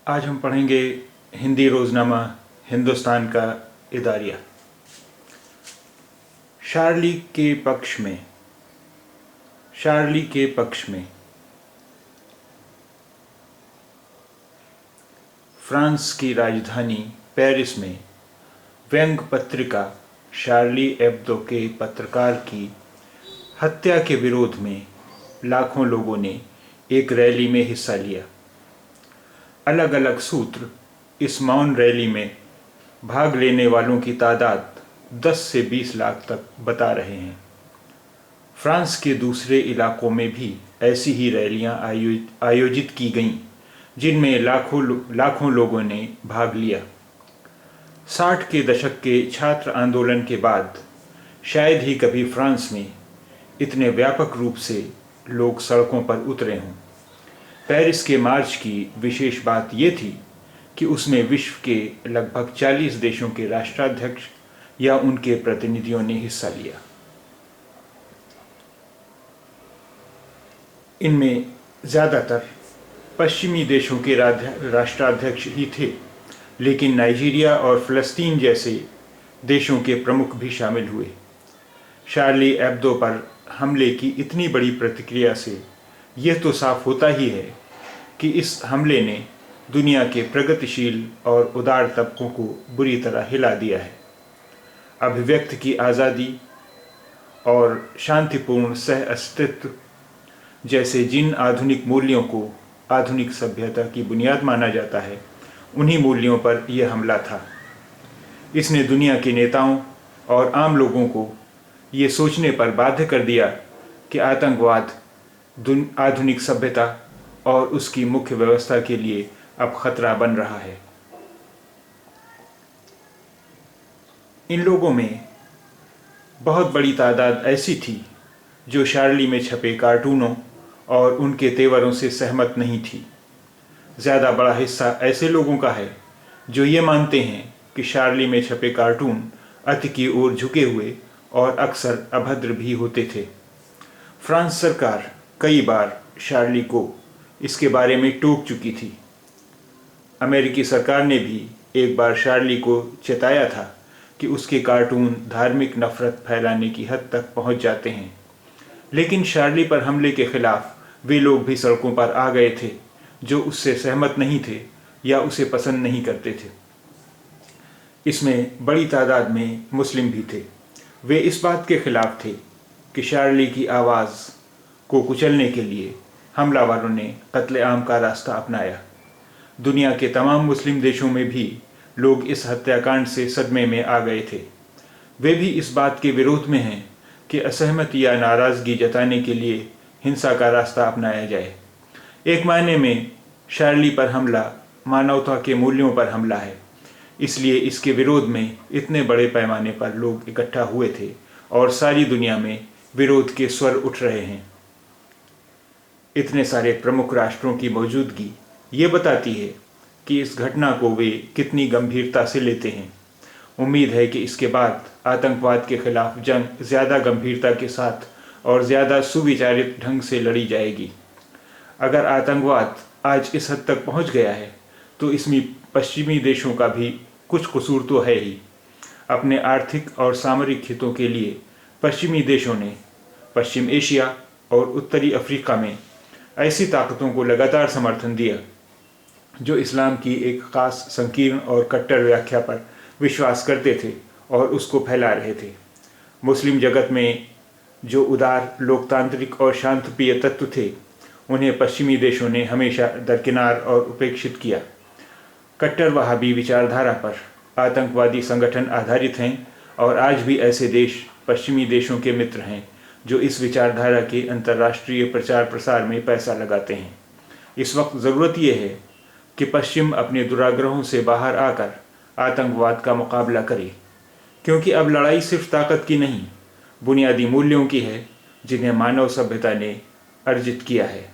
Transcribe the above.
आज हम पढ़ेंगे हिंदी रोज़नामा हिंदुस्तान का इदारिया। शार्ली के पक्ष में। शार्ली के पक्ष में। फ्रांस की राजधानी पेरिस में व्यंग पत्रिका शार्ली एब्दो के पत्रकार की हत्या के विरोध में लाखों लोगों ने एक रैली में हिस्सा लिया। अलग अलग सूत्र इस मौन रैली में भाग लेने वालों की तादाद 10 से 20 लाख तक बता रहे हैं। फ्रांस के दूसरे इलाकों में भी ऐसी ही रैलियां आयोजित की गईं, जिनमें लाखों लोगों ने भाग लिया। 60 के दशक के छात्र आंदोलन के बाद शायद ही कभी फ्रांस में इतने व्यापक रूप से लोग सड़कों पर उतरे हों। पेरिस के मार्च की विशेष बात ये थी कि उसमें विश्व के लगभग 40 देशों के राष्ट्राध्यक्ष या उनके प्रतिनिधियों ने हिस्सा लिया। इनमें ज़्यादातर पश्चिमी देशों के राष्ट्राध्यक्ष ही थे, लेकिन नाइजीरिया और फ़लस्तीन जैसे देशों के प्रमुख भी शामिल हुए। शार्ली एब्दो पर हमले की इतनी बड़ी प्रतिक्रिया से यह तो साफ होता ही है कि इस हमले ने दुनिया के प्रगतिशील और उदार तबकों को बुरी तरह हिला दिया है। अभिव्यक्ति की आज़ादी और शांतिपूर्ण सह अस्तित्व जैसे जिन आधुनिक मूल्यों को आधुनिक सभ्यता की बुनियाद माना जाता है, उन्हीं मूल्यों पर यह हमला था। इसने दुनिया के नेताओं और आम लोगों को ये सोचने पर बाध्य कर दिया कि आतंकवाद आधुनिक सभ्यता और उसकी मुख्य व्यवस्था के लिए अब खतरा बन रहा है। इन लोगों में बहुत बड़ी तादाद ऐसी थी जो शार्ली में छपे कार्टूनों और उनके तेवरों से सहमत नहीं थी। ज़्यादा बड़ा हिस्सा ऐसे लोगों का है जो ये मानते हैं कि शार्ली में छपे कार्टून अति की ओर झुके हुए और अक्सर अभद्र भी होते थे। फ्रांस सरकार कई बार शार्ली को इसके बारे में टोक चुकी थी। अमेरिकी सरकार ने भी एक बार शार्ली को चेताया था कि उसके कार्टून धार्मिक नफरत फैलाने की हद तक पहुंच जाते हैं, लेकिन शार्ली पर हमले के खिलाफ वे लोग भी सड़कों पर आ गए थे जो उससे सहमत नहीं थे या उसे पसंद नहीं करते थे। इसमें बड़ी तादाद में मुस्लिम भी थे। वे इस बात के खिलाफ थे कि शार्ली की आवाज़ को कुचलने के लिए हमलावरों ने कत्लेआम का रास्ता अपनाया। दुनिया के तमाम मुस्लिम देशों में भी लोग इस हत्याकांड से सदमे में आ गए थे। वे भी इस बात के विरोध में हैं कि असहमति या नाराज़गी जताने के लिए हिंसा का रास्ता अपनाया जाए। एक मायने में शार्ली पर हमला मानवता के मूल्यों पर हमला है, इसलिए इसके विरोध में इतने बड़े पैमाने पर लोग इकट्ठा हुए थे और सारी दुनिया में विरोध के स्वर उठ रहे हैं। इतने सारे प्रमुख राष्ट्रों की मौजूदगी ये बताती है कि इस घटना को वे कितनी गंभीरता से लेते हैं। उम्मीद है कि इसके बाद आतंकवाद के खिलाफ जंग ज़्यादा गंभीरता के साथ और ज़्यादा सुविचारित ढंग से लड़ी जाएगी। अगर आतंकवाद आज इस हद तक पहुंच गया है तो इसमें पश्चिमी देशों का भी कुछ कसूर तो है ही। अपने आर्थिक और सामरिक हितों के लिए पश्चिमी देशों ने पश्चिम एशिया और उत्तरी अफ्रीका में ऐसी ताकतों को लगातार समर्थन दिया जो इस्लाम की एक ख़ास संकीर्ण और कट्टर व्याख्या पर विश्वास करते थे और उसको फैला रहे थे। मुस्लिम जगत में जो उदार, लोकतांत्रिक और शांतिप्रिय तत्व थे, उन्हें पश्चिमी देशों ने हमेशा दरकिनार और उपेक्षित किया। कट्टर वहाबी विचारधारा पर आतंकवादी संगठन आधारित हैं और आज भी ऐसे देश पश्चिमी देशों के मित्र हैं जो इस विचारधारा के अंतर्राष्ट्रीय प्रचार प्रसार में पैसा लगाते हैं। इस वक्त ज़रूरत यह है कि पश्चिम अपने दुराग्रहों से बाहर आकर आतंकवाद का मुकाबला करे, क्योंकि अब लड़ाई सिर्फ ताकत की नहीं, बुनियादी मूल्यों की है जिन्हें मानव सभ्यता ने अर्जित किया है।